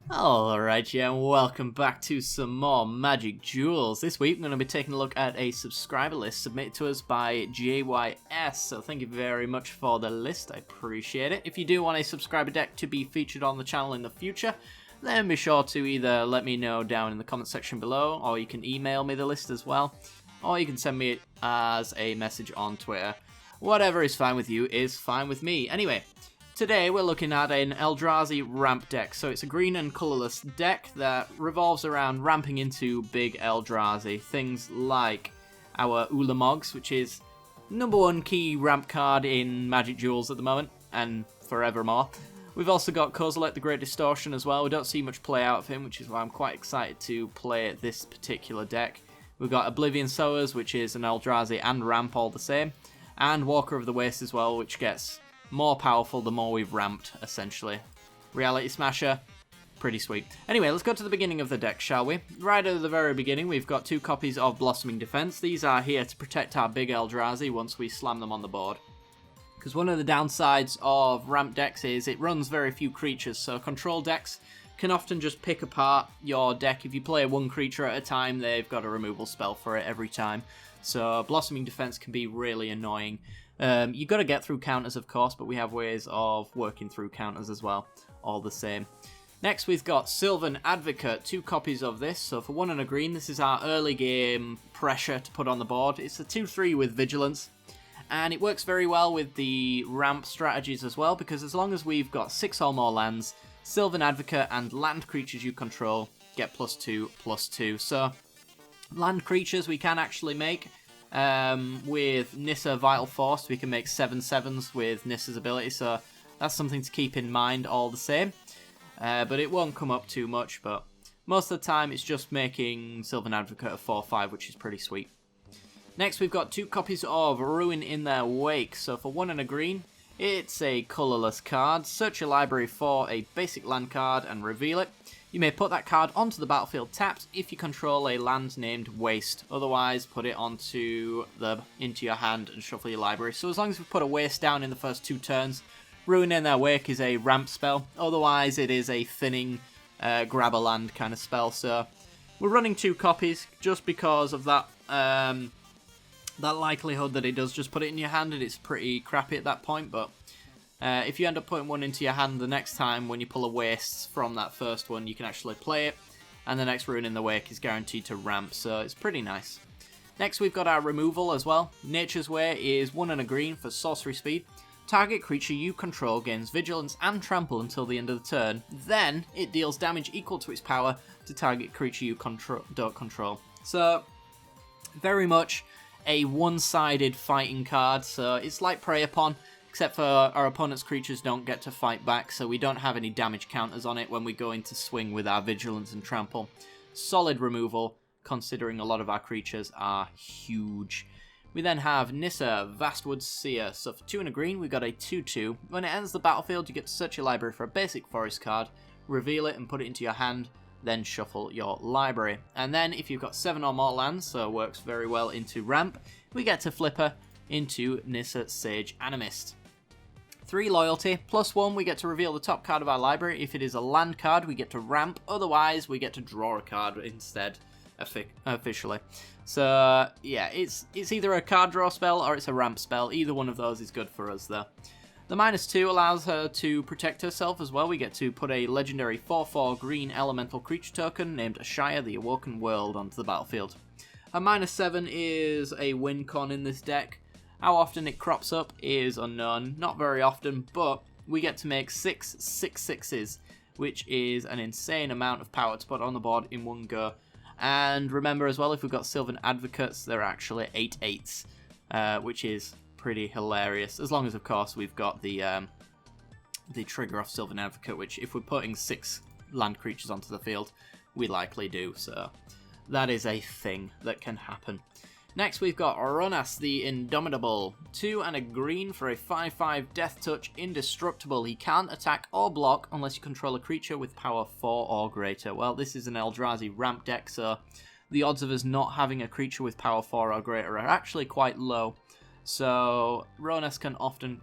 Alright, yeah, and welcome back to some more Magic Duels. This week, I'm going to be taking a look at a subscriber list submitted to us by JYS, so thank you very much for the list, I appreciate it. If you do want a subscriber deck to be featured on the channel in the future, then be sure to either let me know down in the comment section below, or you can email me the list as well, or you can send me it as a message on Twitter. Whatever is fine with you is fine with me. Anyway, today we're looking at an Eldrazi ramp deck. So it's a green and colourless deck that revolves around ramping into big Eldrazi. Things like our Ulamogs, which is #1 key ramp card in Magic Duels at the moment, and forevermore. We've also got Kozilek the Great Distortion as well. We don't see much play out of him, which is why I'm quite excited to play this particular deck. We've got Oblivion Sowers, which is an Eldrazi and ramp all the same. And Walker of the Waste as well, which gets more powerful the more we've ramped, essentially. Reality Smasher, pretty sweet. Anyway, let's go to the beginning of the deck, shall we? Right at the very beginning, we've got 2 copies of Blossoming Defense. These are here to protect our big Eldrazi once we slam them on the board. Because one of the downsides of ramp decks is it runs very few creatures, so control decks can often just pick apart your deck. If you play 1 creature at a time, they've got a removal spell for it every time. So Blossoming Defense can be really annoying. You've got to get through counters, of course, but we have ways of working through counters as well, all the same. Next, we've got Sylvan Advocate, 2 copies of this. So for 1 and a green, this is our early game pressure to put on the board. It's a 2/3 with Vigilance, and it works very well with the ramp strategies as well, because as long as we've got 6 or more lands, Sylvan Advocate and land creatures you control get +2/+2. So land creatures we can actually make. With Nissa Vital Force, we can make 7/7s with Nissa's ability, so that's something to keep in mind all the same. But it won't come up too much, but most of the time it's just making Sylvan Advocate a 4/5, which is pretty sweet. Next, we've got 2 copies of Ruin in Their Wake. So for 1 and a green, it's a colourless card. Search your library for a basic land card and reveal it. You may put that card onto the battlefield tapped if you control a land named Waste. Otherwise, put it into your hand and shuffle your library. So as long as we put a Waste down in the first 2 turns, Ruin in Their Wake is a ramp spell. Otherwise, it is a thinning, grab a land kind of spell. So we're running 2 copies just because of that likelihood that it does just put it in your hand, and it's pretty crappy at that point. But if you end up putting one into your hand the next time when you pull a Waste from that first one, you can actually play it, and the next Ruin in the Wake is guaranteed to ramp, so it's pretty nice. Next, we've got our removal as well. Nature's Way is 1 and a green for sorcery speed. Target creature you control gains Vigilance and Trample until the end of the turn. Then, it deals damage equal to its power to target creature you don't control. So, very much a one-sided fighting card, so it's like Prey Upon, except for our opponent's creatures don't get to fight back, so we don't have any damage counters on it when we go into swing with our Vigilance and Trample. Solid removal, considering a lot of our creatures are huge. We then have Nissa, Vastwood Seer. So for 2 and a green, we've got a 2/2. When it ends the battlefield, you get to search your library for a basic forest card, reveal it and put it into your hand, then shuffle your library. And then if you've got 7 or more lands, so works very well into ramp, we get to flip her into Nissa Sage Animist. 3 loyalty, +1, we get to reveal the top card of our library. If it is a land card, we get to ramp. Otherwise, we get to draw a card instead, officially. So, yeah, it's either a card draw spell or it's a ramp spell. Either one of those is good for us, though. The -2 allows her to protect herself as well. We get to put a legendary 4/4 green elemental creature token named Ashaya, the Awoken World, onto the battlefield. Her -7 is a win con in this deck. How often it crops up is unknown. Not very often, but we get to make 6 6/6s, which is an insane amount of power to put on the board in one go. And remember as well, if we've got Sylvan Advocates, they're actually 8/8s, which is pretty hilarious. As long as, of course, we've got the trigger off Sylvan Advocate, which if we're putting 6 land creatures onto the field, we likely do. So that is a thing that can happen. Next, we've got Ronas the Indomitable. 2 and a green for a 5/5 Death Touch Indestructible. He can't attack or block unless you control a creature with power 4 or greater. Well, this is an Eldrazi ramp deck, so the odds of us not having a creature with power 4 or greater are actually quite low. So Ronas can often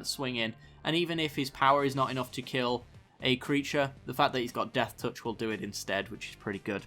swing in, and even if his power is not enough to kill a creature. The fact that he's got Death Touch will do it instead, which is pretty good.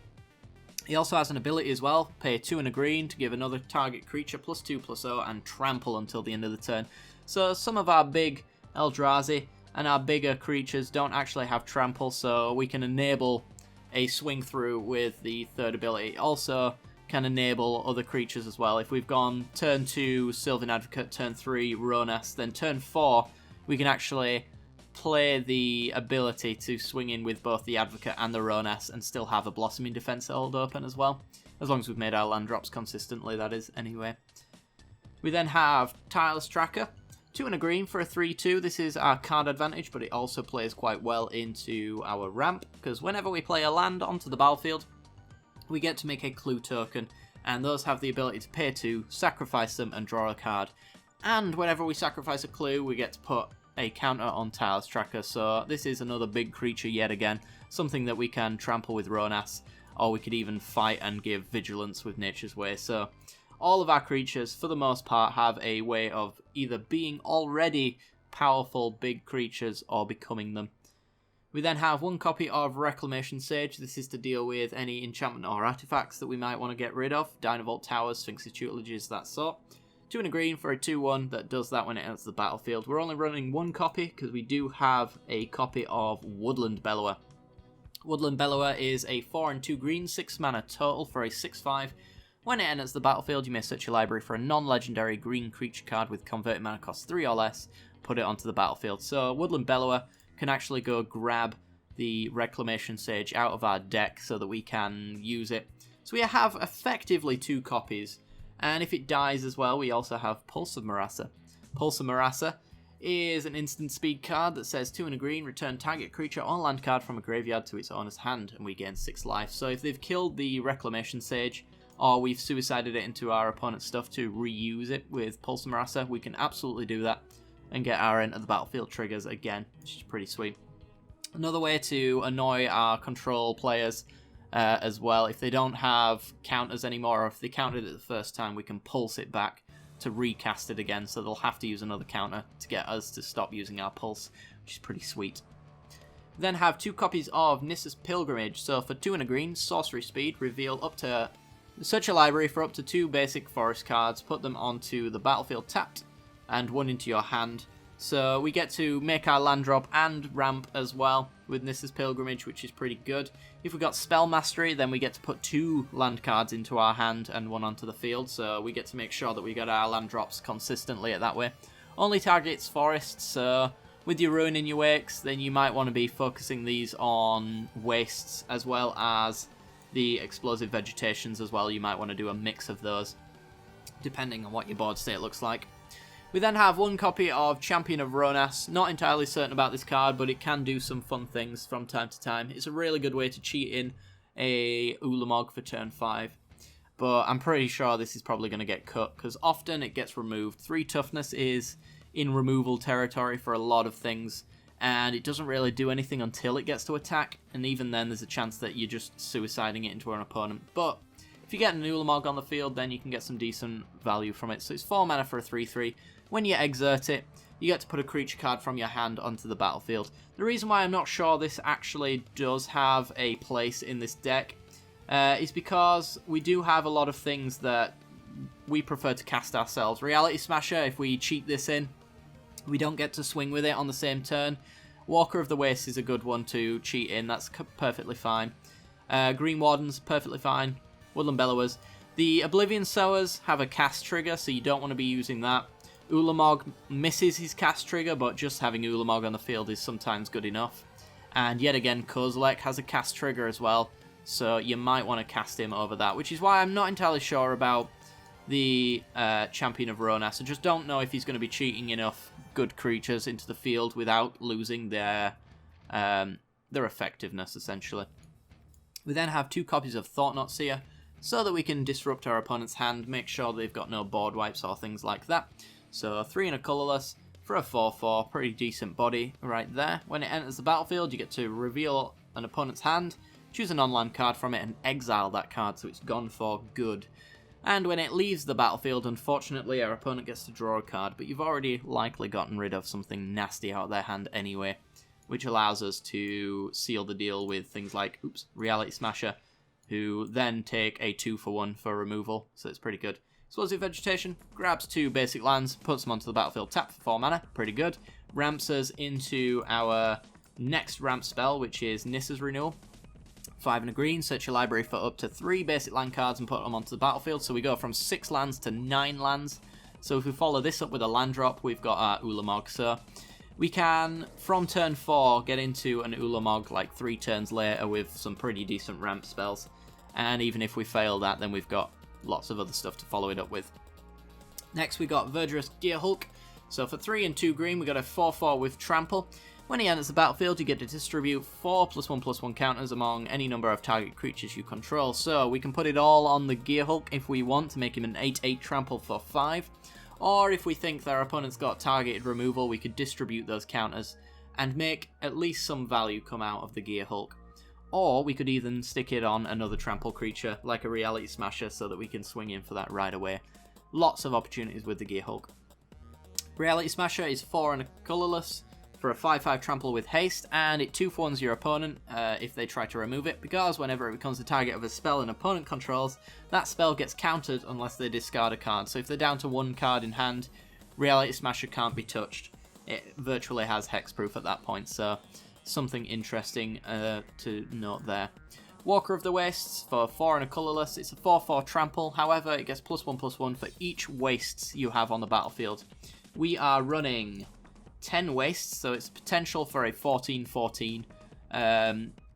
He also has an ability as well, pay 2 and a green to give another target creature +2/+0 and trample until the end of the turn. So some of our big Eldrazi and our bigger creatures don't actually have trample, so we can enable a swing through with the third ability. Also can enable other creatures as well. If we've gone turn 2 Sylvan Advocate, turn 3 Ronas, then turn 4 we can actually play the ability to swing in with both the Advocate and the Ronas and still have a Blossoming Defense hold open as well. As long as we've made our land drops consistently, that is, anyway. We then have Tireless Tracker. 2 and a green for a 3/2. This is our card advantage, but it also plays quite well into our ramp, because whenever we play a land onto the battlefield, we get to make a clue token, and those have the ability to pay 2, sacrifice them, and draw a card. And whenever we sacrifice a clue, we get to put a counter on Tireless Tracker, so this is another big creature yet again, something that we can trample with Ronas, or we could even fight and give Vigilance with Nature's Way. So all of our creatures, for the most part, have a way of either being already powerful big creatures or becoming them. We then have 1 copy of Reclamation Sage. This is to deal with any enchantment or artifacts that we might want to get rid of. Dynavolt Towers, Sphinx's Tutelages, that sort. 2 and a green for a 2/1 that does that when it enters the battlefield. We're only running 1 copy because we do have a copy of Woodland Bellower. Woodland Bellower is a 4 and 2 green, 6 mana total for a 6/5. When it enters the battlefield, you may search your library for a non-legendary green creature card with converted mana cost 3 or less, put it onto the battlefield. So Woodland Bellower can actually go grab the Reclamation Sage out of our deck so that we can use it. So we have effectively 2 copies. And if it dies as well, we also have Pulse of Marasa. Pulse of Marasa is an instant speed card that says 2 and a green, return target creature or land card from a graveyard to its owner's hand, and we gain 6 life. So if they've killed the Reclamation Sage, or we've suicided it into our opponent's stuff to reuse it with Pulse of Marasa, we can absolutely do that and get our Enter the Battlefield triggers again, which is pretty sweet. Another way to annoy our control players as well, if they don't have counters anymore, or if they countered it the first time, we can pulse it back to recast it again, so they'll have to use another counter to get us to stop using our pulse, which is pretty sweet. We then have 2 copies of Nissa's Pilgrimage. So for 2 and a green, sorcery speed, reveal up to search a library for up to 2 basic forest cards, put them onto the battlefield tapped, and 1 into your hand. So we get to make our land drop and ramp as well with Nissa's Pilgrimage, which is pretty good. If we got Spell Mastery, then we get to put 2 land cards into our hand and 1 onto the field, so we get to make sure that we get our land drops consistently at that way. Only targets forests, so with your Ruin in your Wakes, then you might want to be focusing these on wastes as well as the explosive vegetations as well. You might want to do a mix of those, depending on what your board state looks like. We then have 1 copy of Champion of Ronas. Not entirely certain about this card, but it can do some fun things from time to time. It's a really good way to cheat in a Ulamog for turn 5. But I'm pretty sure this is probably going to get cut, because often it gets removed. 3 toughness is in removal territory for a lot of things, and it doesn't really do anything until it gets to attack, and even then there's a chance that you're just suiciding it into an opponent. But if you get an Ulamog on the field, then you can get some decent value from it. So it's 4 mana for a 3/3. When you exert it, you get to put a creature card from your hand onto the battlefield. The reason why I'm not sure this actually does have a place in this deck is because we do have a lot of things that we prefer to cast ourselves. Reality Smasher, if we cheat this in, we don't get to swing with it on the same turn. Walker of the Waste is a good one to cheat in, that's perfectly fine. Green Wardens, perfectly fine. Woodland Bellowers. The Oblivion Sowers have a cast trigger, so you don't want to be using that. Ulamog misses his cast trigger, but just having Ulamog on the field is sometimes good enough. And yet again, Kozilek has a cast trigger as well, so you might want to cast him over that, which is why I'm not entirely sure about the Champion of Ronas. I just don't know if he's going to be cheating enough good creatures into the field without losing their effectiveness, essentially. We then have 2 copies of Thought-Knot Seer, so that we can disrupt our opponent's hand, make sure they've got no board wipes or things like that. So 3 and a colourless for a 4/4, pretty decent body right there. When it enters the battlefield, you get to reveal an opponent's hand, choose a non-land card from it, and exile that card, so it's gone for good. And when it leaves the battlefield, unfortunately, our opponent gets to draw a card, but you've already likely gotten rid of something nasty out of their hand anyway. which allows us to seal the deal with things like, Reality Smasher, who then take a 2-for-1 for removal, so it's pretty good. Explosive Vegetation grabs 2 basic lands, puts them onto the battlefield tapped for 4 mana, pretty good. Ramps us into our next ramp spell, which is Nissa's Renewal. 5 and a green, search your library for up to 3 basic land cards and put them onto the battlefield, so we go from 6 lands to 9 lands. So if we follow this up with a land drop, we've got our Ulamog. So we can, from turn 4, get into an Ulamog like 3 turns later with some pretty decent ramp spells. And even if we fail that, then we've got lots of other stuff to follow it up with. Next we got Verdurous Gearhulk. So for 3 and 2 green, we got a 4/4 with Trample. When he enters the battlefield, you get to distribute 4 +1/+1 counters among any number of target creatures you control. So we can put it all on the Gearhulk if we want to make him an 8/8 Trample for 5. Or if we think their opponent's got targeted removal, we could distribute those counters and make at least some value come out of the Gearhulk. Or we could even stick it on another trample creature, like a Reality Smasher, so that we can swing in for that right away. Lots of opportunities with the Gearhulk. Reality Smasher is 4 and a colourless for a 5/5 trample with haste, and it 2/1s your opponent if they try to remove it, because whenever it becomes the target of a spell an opponent controls, that spell gets countered unless they discard a card. So if they're down to 1 card in hand, Reality Smasher can't be touched. It virtually has hexproof at that point, so something interesting to note there. Walker of the Wastes for 4 and a colourless. It's a 4/4 trample, however it gets +1/+1 for each wastes you have on the battlefield. We are running 10 wastes, so it's potential for a 14/14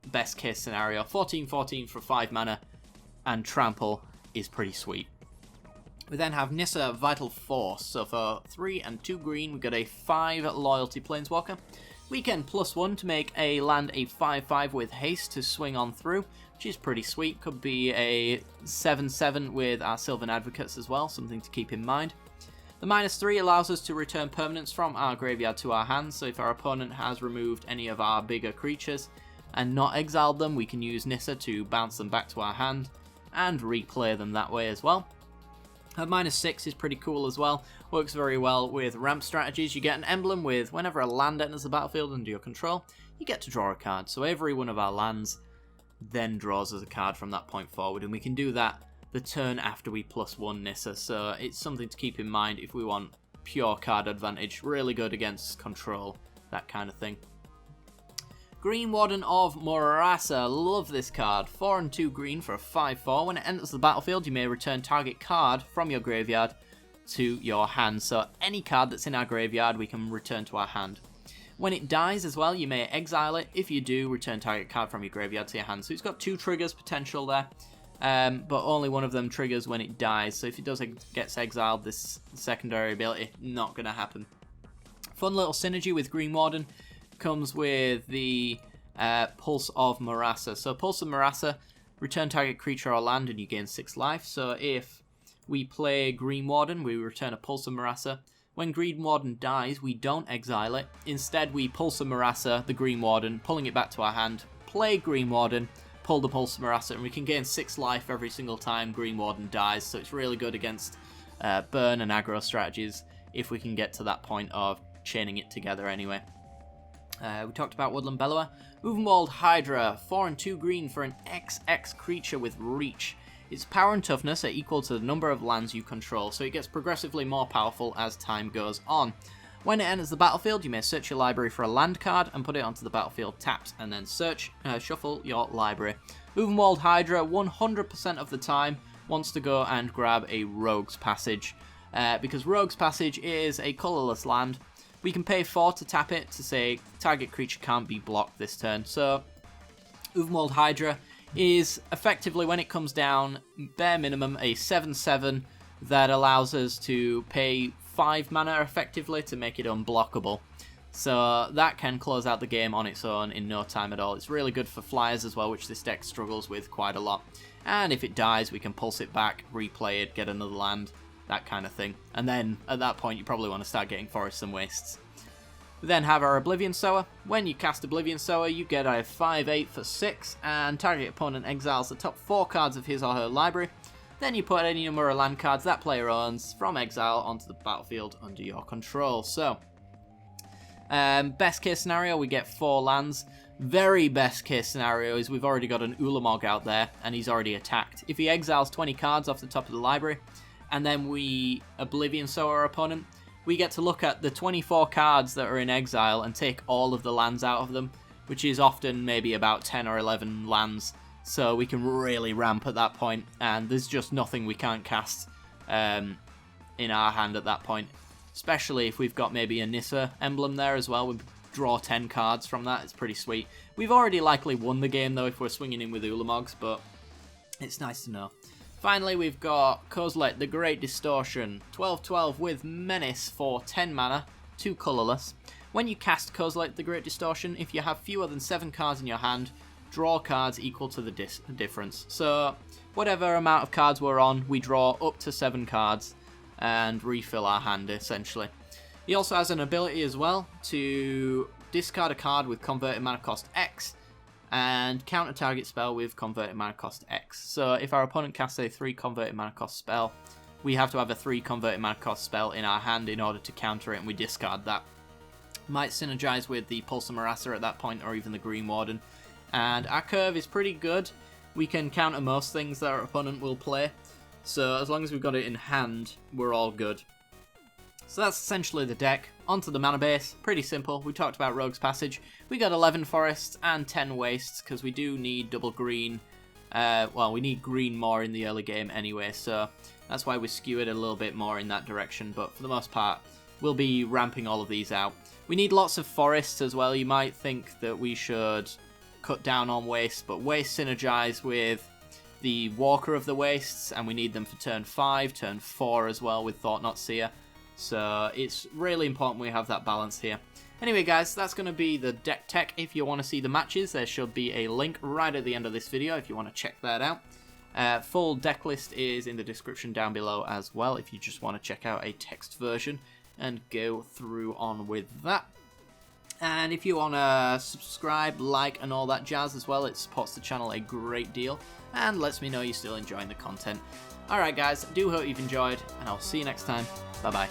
best case scenario. 14/14 for 5 mana, and trample is pretty sweet. We then have Nissa Vital Force, so for 3 and 2 green, we've got a 5 loyalty planeswalker. We can +1 to make a land a 5/5 with haste to swing on through, which is pretty sweet. Could be a 7/7 with our Sylvan Advocates as well, something to keep in mind. The -3 allows us to return permanents from our graveyard to our hands, so if our opponent has removed any of our bigger creatures and not exiled them, we can use Nissa to bounce them back to our hand and replay them that way as well. Her -6 is pretty cool as well, works very well with ramp strategies. You get an emblem with whenever a land enters the battlefield under your control, you get to draw a card, so every one of our lands then draws us a card from that point forward, and we can do that the turn after we +1 Nissa, so it's something to keep in mind if we want pure card advantage. Really good against control, that kind of thing. Green Warden of Murasa, love this card. 4 and 2 green for a 5/4. When it enters the battlefield, you may return target card from your graveyard to your hand, so any card that's in our graveyard we can return to our hand. When it dies as well, you may exile it. If you do, return target card from your graveyard to your hand. So it's got 2 triggers potential there. But only one of them triggers when it dies, so if it gets exiled, this secondary ability, not going to happen. Fun little synergy with Green Warden comes with the Pulse of Murasa. So Pulse of Murasa, return target creature or land and you gain 6 life. So if we play Green Warden, we return a Pulse of Murasa. When Green Warden dies, we don't exile it. Instead, we Pulse of Murasa, the Green Warden, pulling it back to our hand, play Green Warden, pull the Pulse of Murasa, and we can gain 6 life every single time Green Warden dies, so it's really good against burn and aggro strategies if we can get to that point of chaining it together anyway. We talked about Woodland Bellower. Movenwald Hydra, 4 and 2 green for an XX creature with reach. Its power and toughness are equal to the number of lands you control, so it gets progressively more powerful as time goes on. When it enters the battlefield, you may search your library for a land card and put it onto the battlefield tapped, and then shuffle your library. Movenwald Hydra, 100% of the time, wants to go and grab a Rogue's Passage. Because Rogue's Passage is a colourless land, we can pay 4 to tap it to say target creature can't be blocked this turn. So Movenwald Hydra is effectively, when it comes down, bare minimum a 7/7 that allows us to pay 5 mana effectively to make it unblockable. So that can close out the game on its own in no time at all. It's really good for flyers as well, which this deck struggles with quite a lot. And if it dies, we can pulse it back, replay it, get another land, that kind of thing. And then at that point, you probably want to start getting forests and wastes. We then have our Oblivion Sower. When you cast Oblivion Sower, you get a 5/8 for 6, and target opponent exiles the top 4 cards of his or her library. Then you put any number of land cards that player owns from exile onto the battlefield under your control. So, Best case scenario, we get 4 lands. Very best case scenario is we've already got an Ulamog out there, and he's already attacked. If he exiles 20 cards off the top of the library, and then we Oblivion Sow our opponent, we get to look at the 24 cards that are in exile and take all of the lands out of them, which is often maybe about 10 or 11 lands. So we can really ramp at that point, and there's just nothing we can't cast in our hand at that point. Especially if we've got maybe a Nissa emblem there as well. We draw 10 cards from that. It's pretty sweet. We've already likely won the game, though, if we're swinging in with Ulamogs, but it's nice to know. Finally, we've got Kozilek, the Great Distortion. 12/12 with Menace for 10 mana, 2 colourless. When you cast Kozilek, the Great Distortion, if you have fewer than 7 cards in your hand, draw cards equal to the difference. So, whatever amount of cards we're on, we draw up to 7 cards and refill our hand, essentially. He also has an ability as well to discard a card with converted mana cost X and counter target spell with converted mana cost X. So if our opponent casts a 3 converted mana cost spell, we have to have a 3 converted mana cost spell in our hand in order to counter it, and we discard that. Might synergize with the Pulsar Marasser at that point, or even the Green Warden. And our curve is pretty good. We can counter most things that our opponent will play. So as long as we've got it in hand, we're all good. So that's essentially the deck. Onto the mana base. Pretty simple. We talked about Rogue's Passage. We got 11 forests and 10 wastes, because we do need double green. Well, we need green more in the early game anyway, so that's why we skewered a little bit more in that direction. But for the most part, we'll be ramping all of these out. We need lots of forests as well. You might think that we should cut down on wastes, but wastes synergize with the Walker of the Wastes, and we need them for turn 5, turn 4 as well with Thought Not Seer. So it's really important we have that balance here. Anyway guys, that's going to be the deck tech. If you want to see the matches, there should be a link right at the end of this video if you want to check that out. Full deck list is in the description down below as well if you just want to check out a text version and go through on with that. And if you want to subscribe, like, and all that jazz as well, it supports the channel a great deal and lets me know you're still enjoying the content. Alright guys, I do hope you've enjoyed, and I'll see you next time. Bye bye.